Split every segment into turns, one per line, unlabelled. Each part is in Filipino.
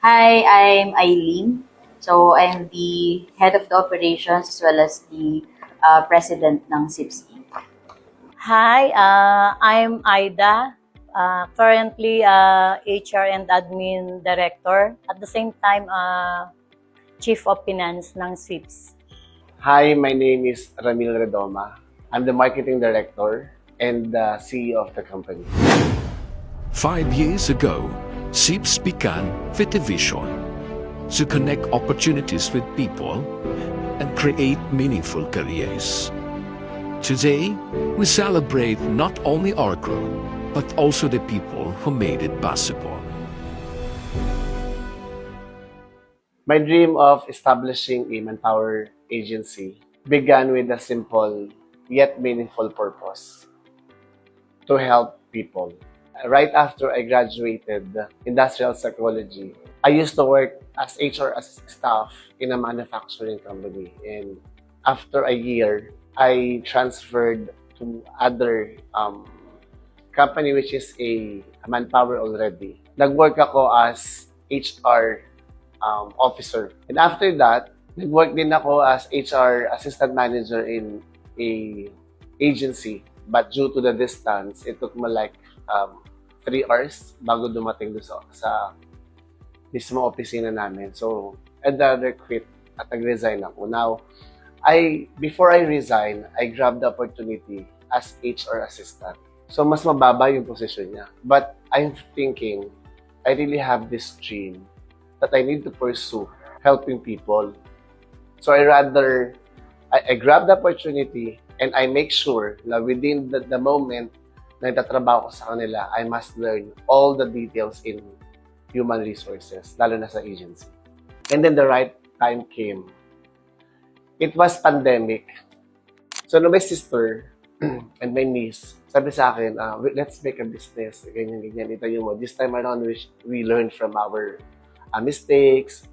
Hi, I'm Eileen. So, I'm the head of the operations as well as the president ng SIPSI.
Hi, I'm Aida, currently HR and Admin Director. At the same time, Chief of Finance ng SIPS.
Hi, my name is Ramil Redoma. I'm the Marketing Director and the CEO of the company.
5 years ago, SIPS began with a vision to connect opportunities with people and create meaningful careers. Today, we celebrate not only our growth, but also the people who made it possible.
My dream of establishing a manpower agency began with a simple yet meaningful purpose: to help people. Right after I graduated industrial psychology, I used to work as HR staff in a manufacturing company. And after a year, I transferred to other company which is a manpower already. Nag-work ako as HR officer. And after that, nag-work din ako as HR assistant manager in a agency. But due to the distance, it took me like 3 hours bago dumating doon sa mismo opisina namin. So, I'd rather quit at nag-resign ako. Now, before I resign, I grabbed the opportunity as HR assistant. So, mas mababa yung position niya. But I'm thinking, I really have this dream that I need to pursue helping people. So, I grab the opportunity and I make sure na within the moment na nagtatrabaho ko sa kanila, I must learn all the details in human resources, lalo na sa agency. And then the right time came. It was pandemic. So, no, my sister and my niece, sabi sa akin, let's make a business. Ganyan. Ito yung this time around, we learned from our mistakes,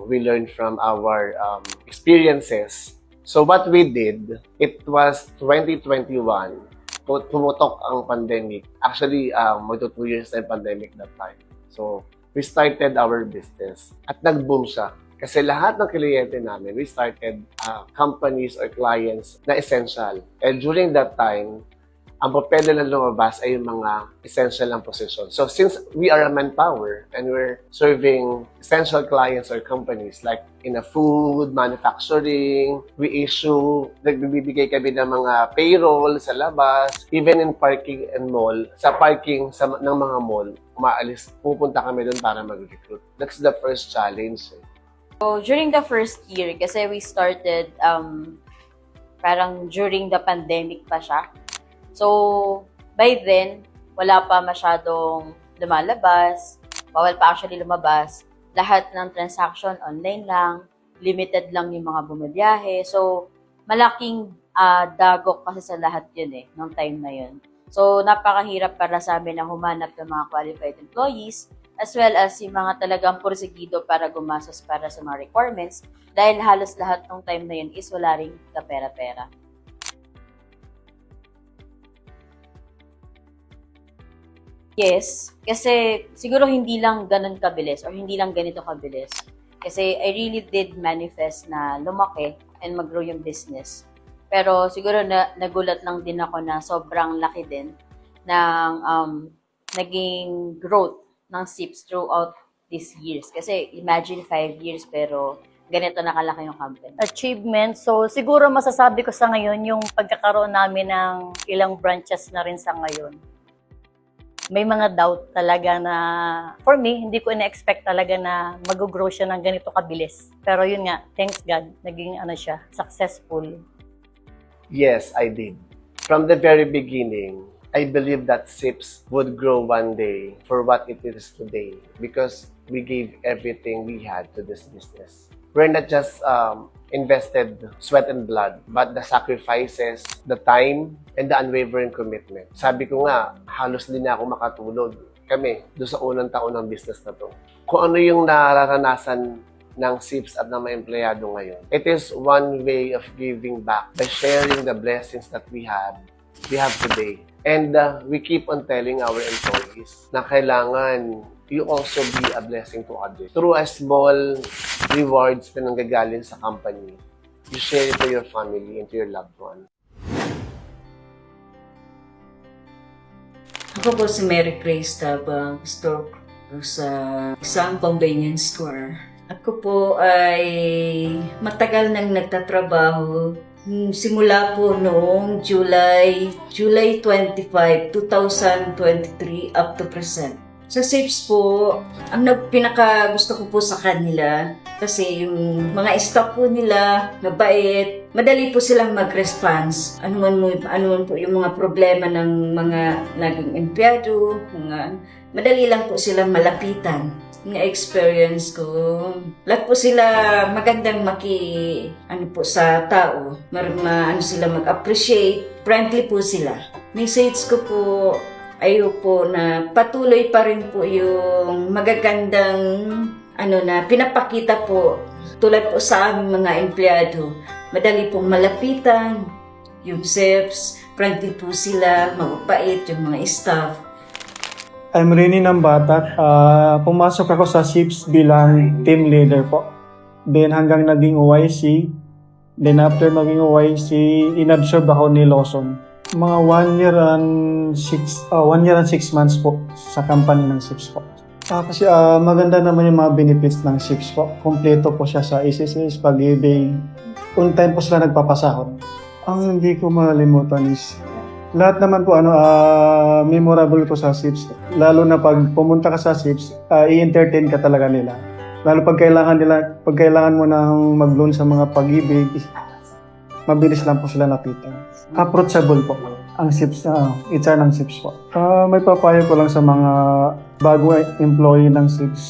we learned from our experiences. So, what we did, it was 2021. Pumutok ang pandemic. Actually, magto 2 years na yung pandemic that time. So, we started our business. At nag-boom siya. Kasi lahat ng kliyente namin, we started companies or clients na essential. And during that time, ang papel na lumabas ay yung mga essential ng position. So, since we are a manpower and we're serving essential clients or companies like in a food, manufacturing, nagbibigay kami ng mga payroll sa labas, even in parking and mall, sa parking ng mga mall, pupunta kami doon para mag-recruit. That's the first challenge.
So, during the first year, kasi we started parang during the pandemic pa siya. So, by then, wala pa masyadong lumalabas, bawal pa actually lumabas. Lahat ng transaction online lang, limited lang yung mga bumabiyahe. So, malaking dagok kasi sa lahat yun nung time na yun. So, napakahirap para sa amin na humanap ng mga qualified employees as well as yung mga talagang porsigido para gumastos para sa mga requirements dahil halos lahat ng time na yun is wala ring kapera-pera. Yes, kasi siguro hindi lang ganun kabilis or hindi lang ganito kabilis. Kasi I really did manifest na lumaki and mag-grow yung business. Pero siguro nagulat lang din ako na sobrang laki din ng naging growth ng SIPS throughout these years. Kasi imagine 5 years pero ganito nakalaki yung company.
Achievement. So, siguro masasabi ko sa ngayon yung pagkakaroon namin ng ilang branches na rin sa ngayon. May mga doubt talaga na, for me, hindi ko ina-expect talaga na mag-grow siya ng ganito kabilis. Pero yun nga, thanks God, naging siya, successful.
Yes, I did. From the very beginning, I believe that SIPS would grow one day for what it is today because we gave everything we had to this business. We're not just invested sweat and blood, but the sacrifices, the time, and the unwavering commitment. Sabi ko nga, halos din na ako makatulog kami doon sa unang taon ng business na to. Kung ano yung nararanasan ng SIPS at ng mga empleyado ngayon, it is one way of giving back by sharing the blessings that we have we have today. And we keep on telling our employees na kailangan you also be a blessing to others. Through a small rewards na nanggagaling sa company, you share it to your family and to your loved ones.
Ako po si Mary Grace Tabang, store ko sa isang convenience store. Ako po ay matagal nang nagtatrabaho. Simula po noong July 25, 2023 up to present. Sa SIPS po, ang pinaka gusto ko po sa kanila kasi yung mga staff po nila, mabait, madali po silang mag-response. Ano man po yung mga problema ng mga naging empleyado, madali lang po silang malapitan. Yung experience ko, lahat po sila magandang sa tao, sila mag-appreciate, friendly po sila. Message ko po, ayaw po na patuloy pa rin po yung magagandang na pinapakita po tulad po sa aming mga empleyado. Madali pong malapitan, yung chefs, friendly po sila, mababait yung mga staff.
I'm Rene Nambatat. Pumasok ako sa SIPS bilang team leader po. Then hanggang naging OIC. Then after maging OIC, inabsorb ako ni Lawson. Mga 1 year and 6 months po sa company ng SIPS po. Kasi maganda naman yung mga benefits ng SIPS po. Kompleto po siya sa SSS, pag-ibig. On time po sila nagpapasahod. Ang hindi ko makalimutan is lahat naman po memorable po sa SIPS. Lalo na pag pumunta ka sa SIPS, i-entertain ka talaga nila. Lalo pag kailangan mo nang mag-loan sa mga pag-ibig, mabilis lang po sila lapitan. Approachable po ang SIPS, HR ng SIPS po. May papayo ko lang sa mga bago employee ng SIPS.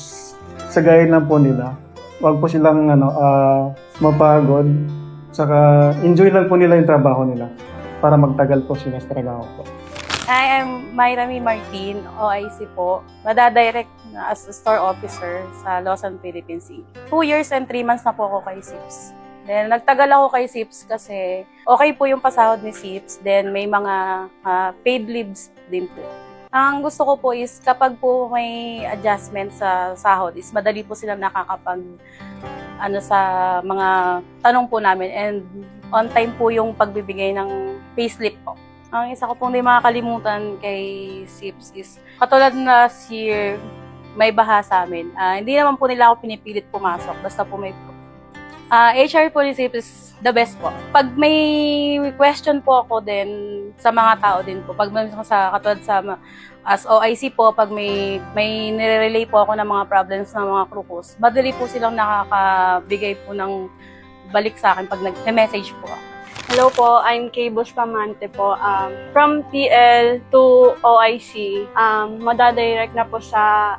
Sa gaya lang po nila, wag po silang mapagod. Saka enjoy lang po nila yung trabaho nila para magtagal po sila sa trabaho po.
I am Mayrami Martin, OIC po. Madadirect na as a store officer sa Lawson, Philippines. 2 years and 3 months na po ako kay SIPS. Then, nagtagal ako kay SIPS kasi okay po yung pasahod ni SIPS. Then, may mga paid leaves din po. Ang gusto ko po is kapag po may adjustment sa sahod is madali po silang nakakapag sa mga tanong po namin and on time po yung pagbibigay ng payslip po. Ang isa ko pong di makakalimutan kay SIPS is katulad na last year may baha sa amin. Hindi naman po nila ako pinipilit pumasok basta po may HR po ni SIPS is the best po. Pag may question po ako din sa mga tao din po, pag katulad as OIC po, pag may nire-relay po ako ng mga problems ng mga krukos, madali po silang nakakabigay po ng balik sa akin pag nag-message po ako.
Hello po, I'm Kay Bustamante po. From TL to OIC, madadirect na po sa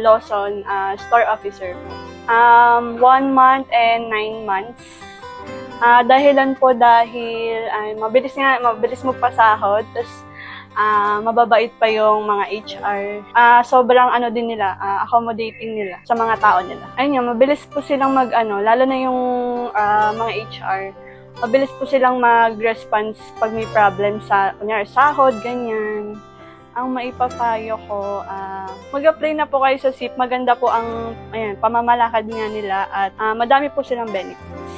Lawson, store officer po. 1 month and 9 months. Dahilan po dahil mabilis mo pasahod, tapos mababait pa yung mga HR. Sobrang din nila, accommodating nila sa mga tao nila. Ayun nga, mabilis po silang lalo na yung mga HR. Mabilis po silang mag-response pag may problem sa, kunyari, sahod, ganyan. Ang maipapayo ko, mag-apply na po kayo sa SIP. Maganda po ang pamamalakad nga nila at madami po silang benefits.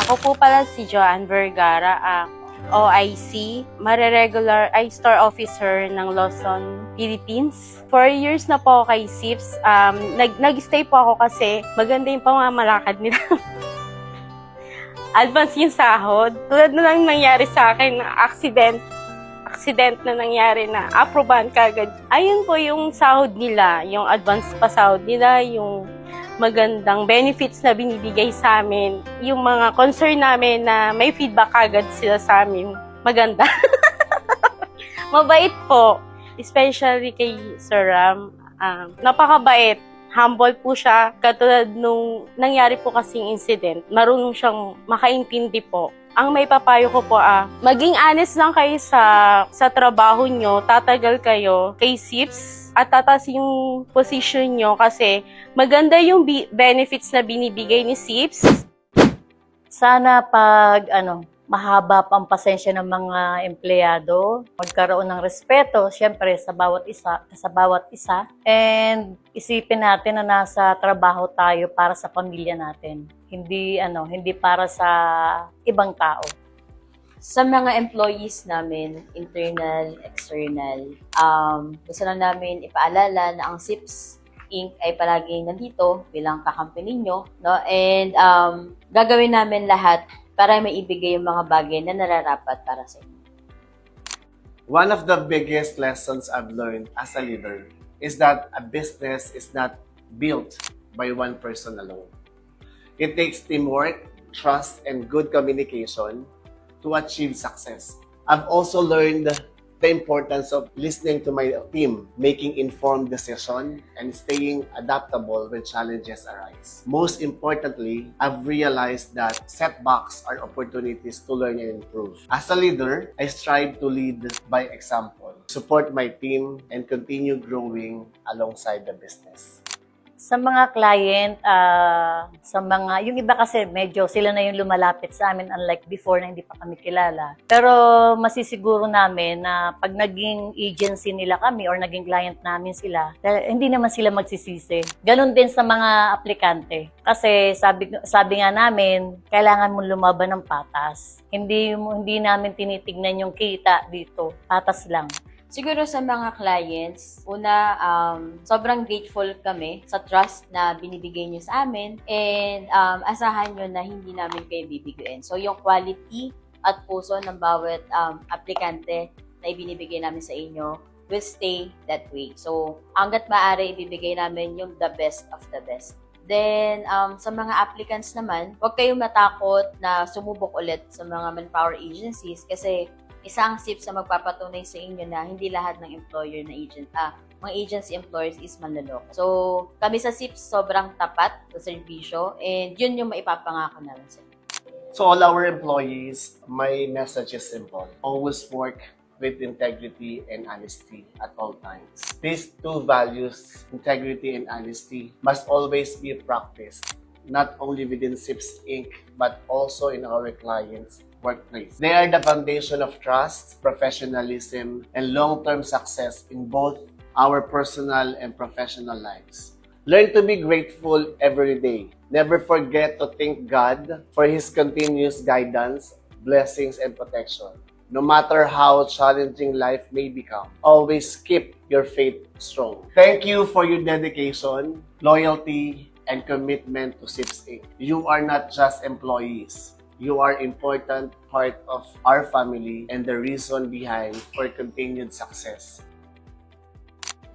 Ako po pala si Joanne Vergara, OIC, store officer ng Lawson, Philippines. 4 years na po ako kay SIPS. Nag-stay po ako kasi maganda yung pamamalakad nila. Advance yung sahod. Tulad na lang nangyari sa akin na accident na nangyari na aprobahan kagad. Ayun po yung sahod nila, yung advance pa sahod nila, yung magandang benefits na binibigay sa amin, yung mga concern namin na may feedback agad sila sa amin. Maganda. Mabait po. Especially kay Sir Ram. Napakabait. Humble po siya. Katulad nung nangyari po kasing incident, marunong siyang makaintindi po. Ang may papayo ko po, maging honest lang kayo sa trabaho nyo, tatagal kayo kay SIPS at tataas yung position nyo kasi maganda yung benefits na binibigay ni SIPS.
Sana pag mahaba pa ang pasensya ng mga empleyado, magkaroon ng respeto, syempre sa bawat isa, and isipin natin na nasa trabaho tayo para sa pamilya natin, hindi para sa ibang tao.
Sa mga employees namin, internal, external, gusto lang namin ipaalala na ang SIPS Inc. ay palaging nandito bilang kakampi ninyo, no? And gagawin namin lahat para maibigay yung mga bagay na nararapat para sa inyo.
One of the biggest lessons I've learned as a leader is that a business is not built by one person alone. It takes teamwork, trust, and good communication to achieve success. I've also learned the importance of listening to my team, making informed decisions, and staying adaptable when challenges arise. Most importantly, I've realized that setbacks are opportunities to learn and improve. As a leader, I strive to lead by example, support my team, and continue growing alongside the business.
Sa mga client, yung iba kasi medyo sila na yung lumalapit sa amin, unlike before na hindi pa kami kilala. Pero masisiguro namin na pag naging agency nila kami or naging client namin sila, hindi naman sila magsisisi. Ganon din sa mga aplikante. Kasi sabi nga namin, kailangan mo lumaban ng patas. Hindi namin tinitignan yung kita dito. Patas lang.
Siguro sa mga clients, una, sobrang grateful kami sa trust na binibigay nyo sa amin, and asahan nyo na hindi namin kayo bibiguin. So yung quality at puso ng bawat aplikante na ibinibigay namin sa inyo will stay that way. So hanggat maaari ibibigay namin yung the best of the best. Then, sa mga applicants naman, huwag kayong matakot na sumubok ulit sa mga manpower agencies kasi isang SIPS na magpapatunay sa inyo na hindi lahat ng employer na mga agency employers is manloloko. So, kami sa SIPS sobrang tapat sa serbisyo, and yun yung maipapangako namin sa inyo.
So all our employees, my message is simple. Always work with integrity and honesty at all times. These two values, integrity and honesty, must always be practiced, not only within SIPS Inc., but also in our clients' workplace. They are the foundation of trust, professionalism, and long-term success in both our personal and professional lives. Learn to be grateful every day. Never forget to thank God for His continuous guidance, blessings, and protection. No matter how challenging life may become, always keep your faith strong. Thank you for your dedication, loyalty, and commitment to SIPS Inc. You are not just employees. You are an important part of our family and the reason behind for continued success.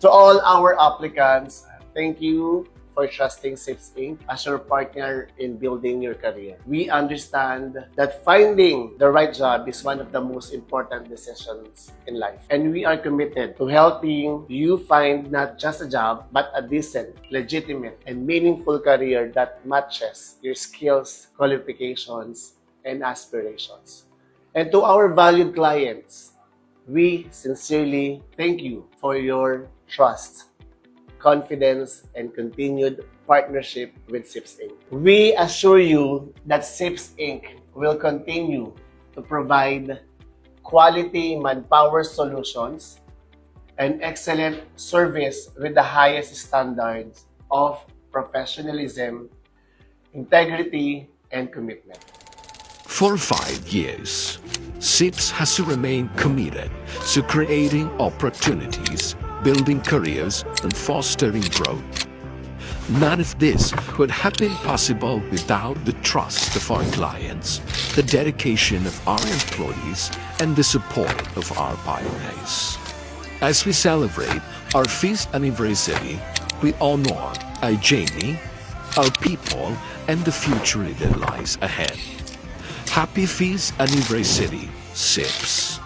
To all our applicants, thank you for trusting SIPS Inc. as your partner in building your career. We understand that finding the right job is one of the most important decisions in life. And we are committed to helping you find not just a job, but a decent, legitimate, and meaningful career that matches your skills, qualifications, and aspirations. And to our valued clients, we sincerely thank you for your trust, confidence, and continued partnership with SIPS Inc. We assure you that SIPS Inc. will continue to provide quality manpower solutions and excellent service with the highest standards of professionalism, integrity, and commitment.
For 5 years, SIPS has remained committed to creating opportunities, building careers, and fostering growth. None of this would have been possible without the trust of our clients, the dedication of our employees, and the support of our pioneers. As we celebrate our 5th anniversary, we honor our journey, our people, and the future that lies ahead. Happy 5th anniversary, SIPS!